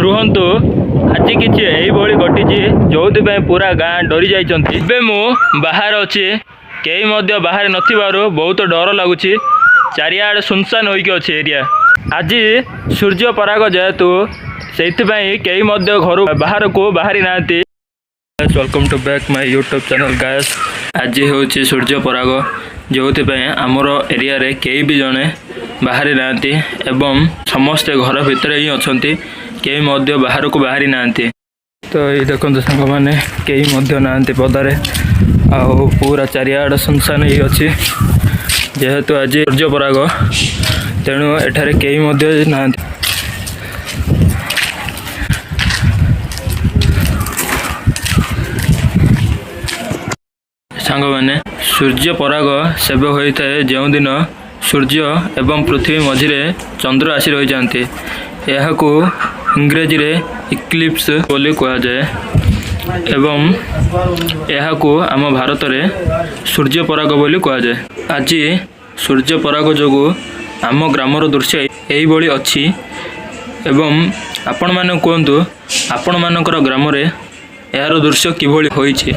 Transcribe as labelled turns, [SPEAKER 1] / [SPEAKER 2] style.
[SPEAKER 1] रुहतु आज किसी यही घटी जो पूरा गाँ डरी जाइए। मु बाहर अच्छी कहीं बाहर नथिबारु बहुत डर लगुच चारिआड सुनसान होके एरिया। आज सूर्य पराग जेहेतु से कई घर बाहर को बाहरी ना। Welcome to back my YouTube channel guys. आज हूँ सूर्य पराग जो आमर एरिया रे कई भी जने बाहरी ना एवं समस्ते घर भितर ही अच्छा कई बाहर को बाहरी ना। तो ये देखो सांग मैंने कई ना पदारे आउ पूरा चारिआड सुनसान ही अच्छी जेहेतु आज सूर्य पराग तेणु एठारे कई ना। सांग मैंने सूर्य पराग सेब होता है जो दिन सूर्य एवं पृथ्वी मझिरे चंद्र आसी रही जाती। यह इंग्रेजी रे इक्लिप्स बोली कहा जाए एवं यह आम भारत में सूर्य पराग बोली कहा जाए। आज सूर्य पराग जोगु आम ग्रामर दृश्य यही अच्छी एवं आपण माने कहतु आपण मानकर ग्राम रे यार दृश्य किभली होइछि।